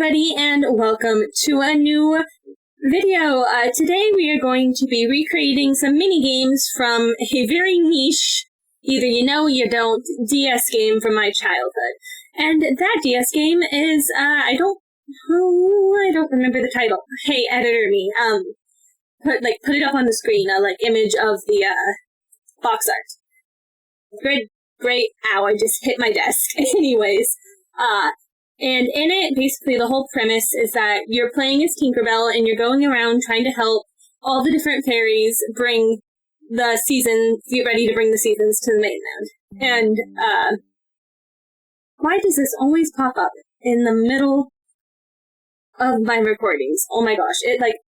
everybody, and welcome to a new video. Today we are going to be recreating some mini-games from a very niche, either you know or you don't, DS game from my childhood. And that DS game is, I don't remember the title. Hey, editor me, put it up on the screen, image of the, box art. Great, ow, I just hit my desk. Anyways, and in it, basically the whole premise is that you're playing as Tinkerbell and you're going around trying to help all the different fairies bring the seasons, get ready to bring the seasons to the mainland. And, why does this always pop up in the middle of my recordings? Oh my gosh,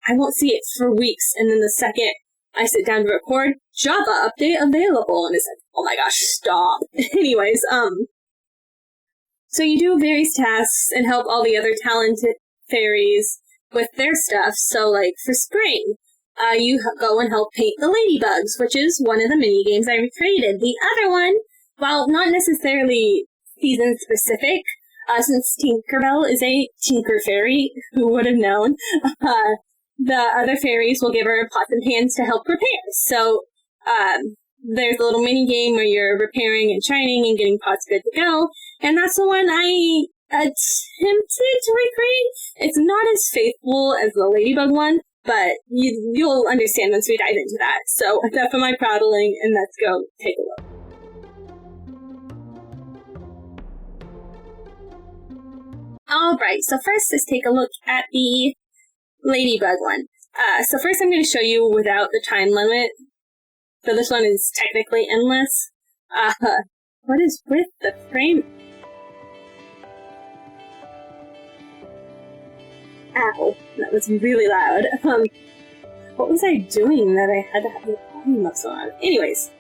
I won't see it for weeks, and then the second I sit down to record, Java update available, and it's like, oh my gosh, stop. Anyways, so you do various tasks and help all the other talented fairies with their stuff. So, for spring, you go and help paint the ladybugs, which is one of the mini games I recreated. The other one, while not necessarily season-specific, since Tinkerbell is a tinker fairy, who would have known, the other fairies will give her pots and pans to help repair. So, there's a little mini game where you're repairing and shining and getting pots good to go, and that's the one I attempted to recreate. It's not as faithful as the Ladybug one, but you'll understand once we dive into that. So enough of my prattling, and let's go take a look. Alright, so first let's take a look at the Ladybug one. So first I'm going to show you without the time limit. So this one is technically endless. What is with the frame? Ow, that was really loud. What was I doing that I had to have the volume up so on? Anyways.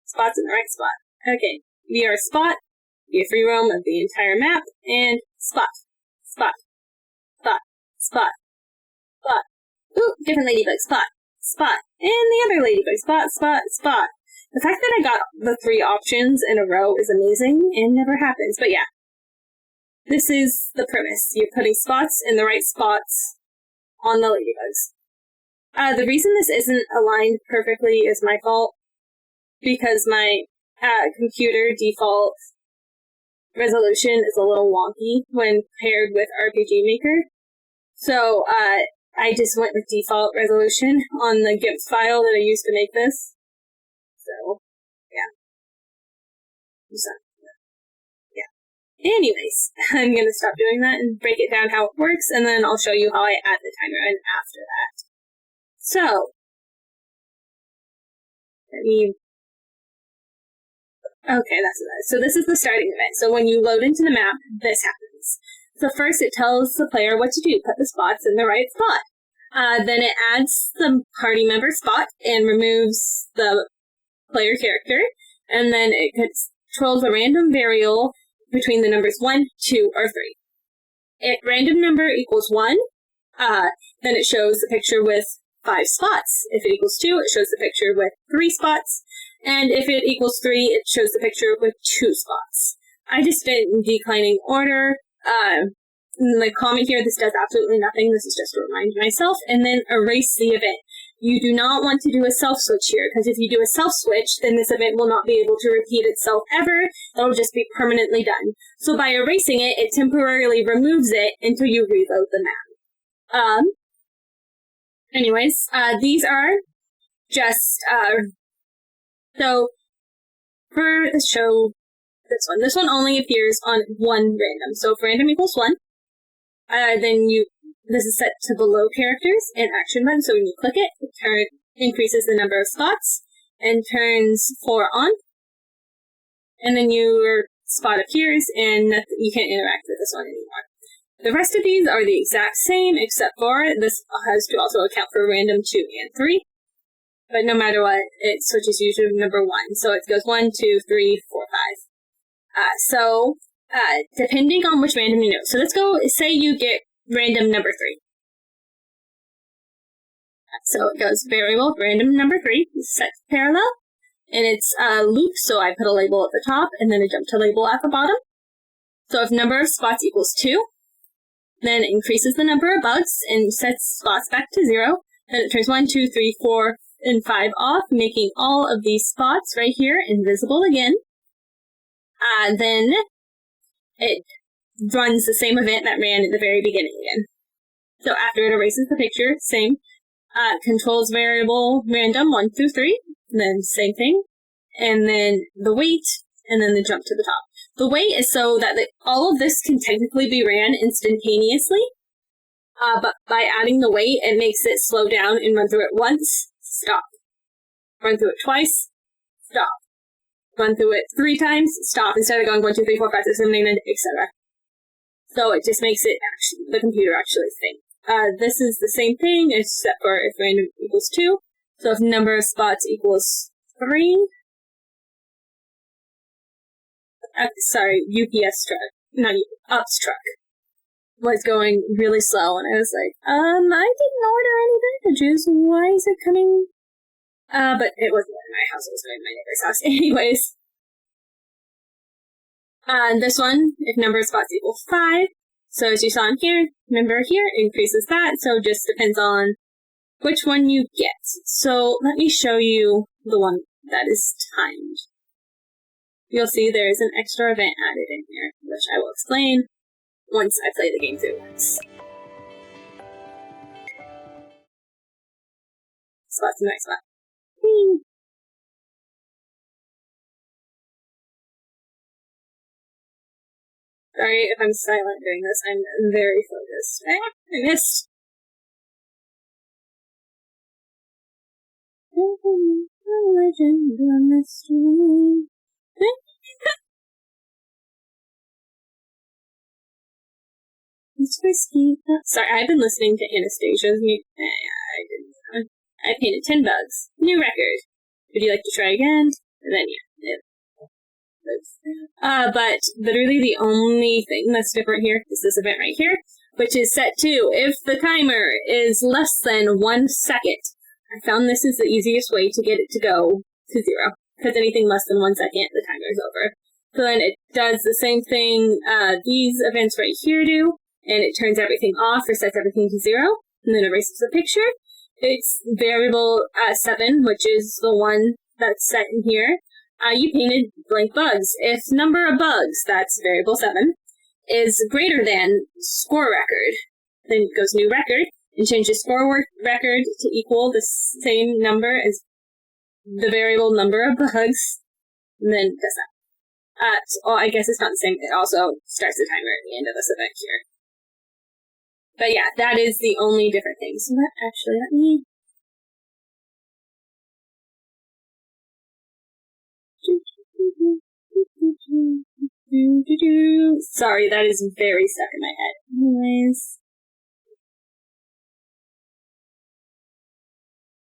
Spot's in the right spot. Okay, we are spot, be a free roam of the entire map, and spot, spot, spot, spot, spot. Ooh, different ladybug, spot, spot, and the other ladybug, spot, spot, spot. The fact that I got the 3 options in a row is amazing and never happens, but yeah. This is the premise. You're putting spots in the right spots on the ladybugs. The reason this isn't aligned perfectly is my fault, because my computer default resolution is a little wonky when paired with RPG Maker. So, I just went with default resolution on the GIMP file that I used to make this. So, yeah. Anyways, I'm going to stop doing that and break it down how it works, and then I'll show you how I add the timer in after that. So, okay, that's it. So this is the starting event. So when you load into the map, this happens. So first it tells the player what to do, put the spots in the right spot. Then it adds the party member spot and removes the player character, and then it controls a random variable between the numbers 1, 2, or 3. If random number equals 1, then it shows the picture with 5 spots. If it equals 2, it shows the picture with 3 spots. And if it equals 3, it shows the picture with 2 spots. I just did it in declining order. In the comment here, this does absolutely nothing. This is just to remind myself. And then erase the event. You do not want to do a self-switch here, because if you do a self-switch, then this event will not be able to repeat itself ever. It'll just be permanently done. So by erasing it, it temporarily removes it until you reload the map. Anyways, these are just, so for the show, this one only appears on 1 random. So if random equals 1, then this is set to below characters and action button, so when you click it, it increases the number of spots and turns 4 on. And then your spot appears and you can't interact with this one anymore. The rest of these are the exact same, except for this has to also account for random 2 and 3. But no matter what, it switches you to number 1. So it goes 1, 2, 3, 4, 5. Depending on which random you know. So let's go, say you get random number 3. So it goes variable random number 3, set to parallel, and it's loop, so I put a label at the top and then a jump to label at the bottom. So if number of spots equals 2, then it increases the number of bugs and sets spots back to 0. Then it turns 1, 2, 3, 4, and 5 off, making all of these spots right here invisible again. Then it runs the same event that ran at the very beginning again. So after it erases the picture, same. Controls variable random 1 through 3, then same thing. And then the wait, and then the jump to the top. The wait is so that all of this can technically be ran instantaneously, but by adding the wait, it makes it slow down and run through it once, stop. Run through it twice, stop. Run through it 3 times, stop, instead of going 1, 2, 3, 4, 5, 6, 7, 8, 9, etc. So it just makes it the computer actually think. This is the same thing, except for if random equals 2. So if number of spots equals 3, UPS truck, not UPS truck, was going really slow, and I was like, I didn't order any packages, why is it coming? But it wasn't in my house, it was going to my neighbor's house. Anyways. This one, if number of spots equals 5, so as you saw in here, number here increases that, so it just depends on which one you get. So let me show you the one that is timed. You'll see there is an extra event added in here, which I will explain once I play the game through once. Spot's a nice spot. Sorry if I'm silent during this, I'm very focused. I missed. Legend or mystery. It's risky. Sorry, I've been listening to Anastasia's music. I painted 10 bugs. New record. Would you like to try again? And then, but literally the only thing that's different here is this event right here, which is set to if the timer is less than 1 second. I found this is the easiest way to get it to go to 0, because anything less than 1 second, the timer is over. So then it does the same thing these events right here do, and it turns everything off or sets everything to 0, and then erases the picture. It's variable 7, which is the one that's set in here. You painted blank bugs. If number of bugs, that's variable 7, is greater than score record, then it goes new record, and changes score record to equal the same number as the variable number of bugs, and then does that. So I guess it's not the same. It also starts the timer at the end of this event here. But yeah, that is the only different thing. So let me... Sorry, that is very stuck in my head. Anyways.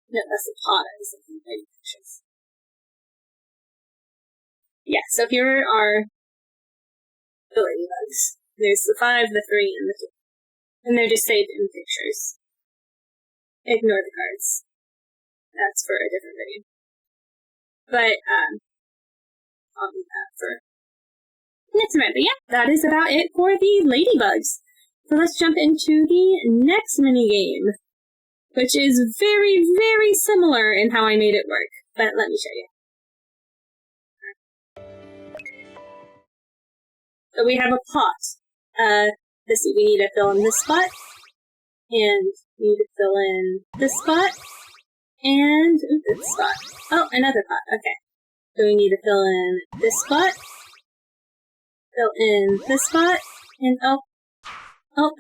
No, that's the pot I was looking at pictures. Yeah, so here are the ladybugs. There's the 5, the 3, and the 2. And they're just saved in pictures. Ignore the cards. That's for a different video. But, I'll do that for next event. But yeah, that is about it for the ladybugs. So let's jump into the next minigame, which is very, very similar in how I made it work. But let me show you. So we have a pot. We need to fill in this spot, and we need to fill in this spot, and this spot. Oh, another pot. Okay. So we need to fill in this spot, fill in this spot, and oh,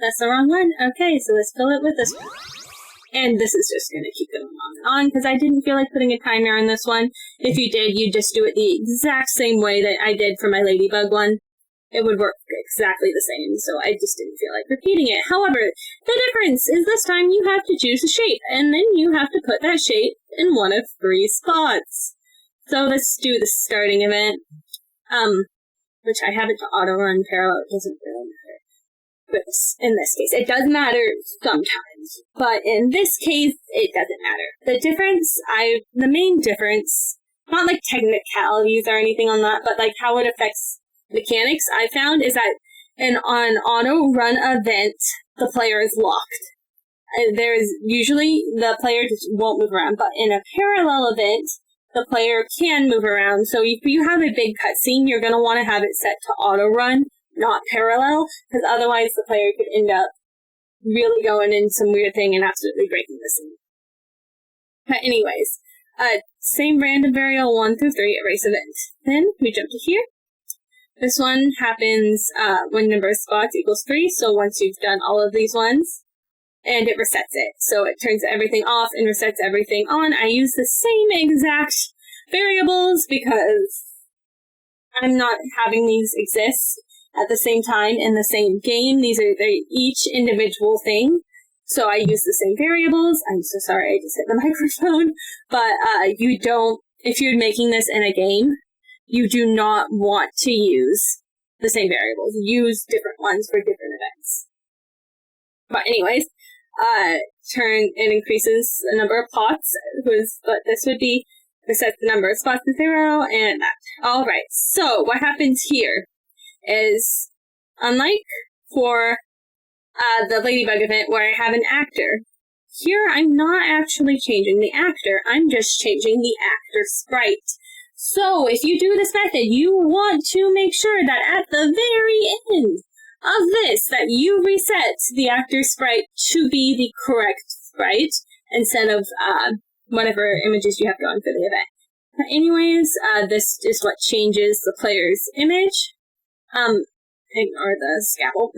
that's the wrong one. Okay, so let's fill it with this one. And this is just going to keep going on and on, because I didn't feel like putting a timer on this one. If you did, you'd just do it the exact same way that I did for my ladybug one. It would work exactly the same, so I just didn't feel like repeating it. However, the difference is this time you have to choose a shape, and then you have to put that shape in one of 3 spots. So let's do the starting event, which I have it to auto-run parallel. It doesn't really matter in this case. It does matter sometimes, but in this case, it doesn't matter. The main difference, not like technicalities or anything on that, but like how it affects mechanics, I found, is that And on auto run event, the player is locked. There's usually the player just won't move around, but in a parallel event, the player can move around. So if you have a big cutscene, you're going to want to have it set to auto run, not parallel, because otherwise the player could end up really going in some weird thing and absolutely breaking the scene. But anyways, same random variable 1 through 3 erase event. Then we jump to here. This one happens when number of spots equals 3, so once you've done all of these ones, and it resets it. So it turns everything off and resets everything on. I use the same exact variables because I'm not having these exist at the same time in the same game. They're each individual thing. So I use the same variables. I'm so sorry, I just hit the microphone. But you don't, if you're making this in a game, you do not want to use the same variables. Use different ones for different events. But anyways, it increases the number of pots, but this would be, resets the number of spots to 0, and that. Alright, so what happens here is, unlike for the Ladybug event where I have an actor, here I'm not actually changing the actor, I'm just changing the actor sprite. So if you do this method, you want to make sure that at the very end of this, that you reset the actor sprite to be the correct sprite instead of whatever images you have going for the event. But anyways, this is what changes the player's image. Ignore the scalpel.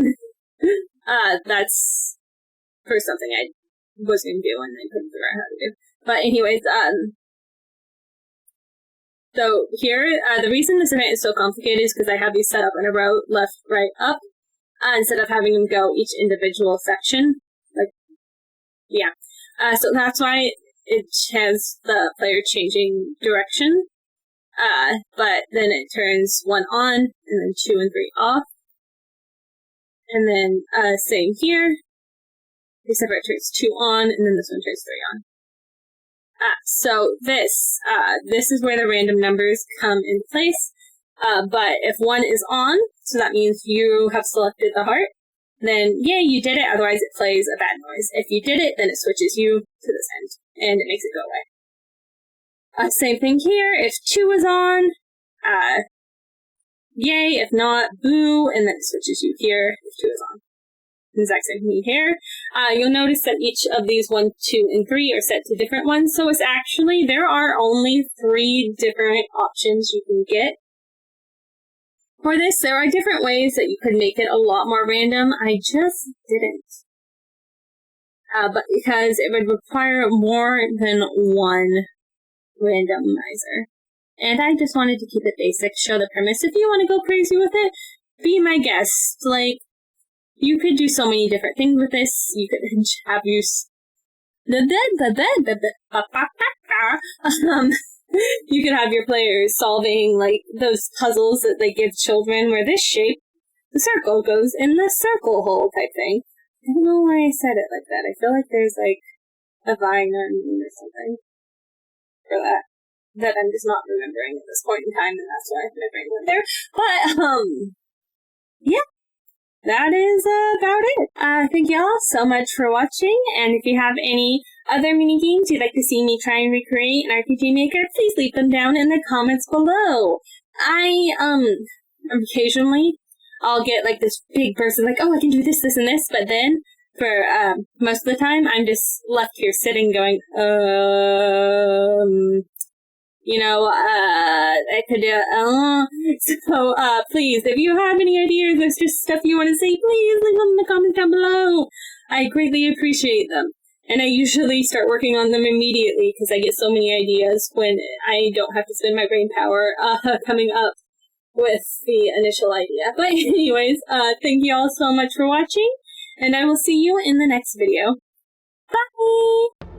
That's for something I was going to do and then couldn't figure out how to do. But anyways, so here, the reason this event is so complicated is because I have these set up in a row, left, right, up, instead of having them go each individual section. Like, yeah. So that's why it has the player changing direction. But then it turns 1 on, and then 2 and 3 off. And then, same here. Except for it turns 2 on, and then this one turns 3 on. So this is where the random numbers come in place. But if 1 is on, so that means you have selected the heart, then yay, you did it, otherwise it plays a bad noise. If you did it, then it switches you to this end, and it makes it go away. Same thing here, if 2 is on, yay, if not, boo, and then it switches you here if 2 is on. Exact same thing here. You'll notice that each of these 1, 2, and 3 are set to different ones, so it's actually, there are only 3 different options you can get. For this, there are different ways that you could make it a lot more random. I just didn't. But because it would require more than one randomizer. And I just wanted to keep it basic, show the premise. If you want to go crazy with it, be my guest. Like, you could do so many different things with this. You could have you could have your players solving, like, those puzzles that they give children where this shape, the circle goes in the circle hole type thing. I don't know why I said it like that. I feel like there's, like, a vine or something for that I'm just not remembering at this point in time, and that's why my brain went there. But, yeah. That is about it. Thank you all so much for watching, and if you have any other mini-games you'd like to see me try and recreate in RPG Maker, please leave them down in the comments below. Occasionally, I'll get, like, this big burst of, like, oh, I can do this, this, and this, but then, for, most of the time, I'm just left here sitting going, I could do, so, please, if you have any ideas or just stuff you want to say, please leave them in the comments down below. I greatly appreciate them. And I usually start working on them immediately because I get so many ideas when I don't have to spend my brain power, coming up with the initial idea. But anyways, thank you all so much for watching, and I will see you in the next video. Bye!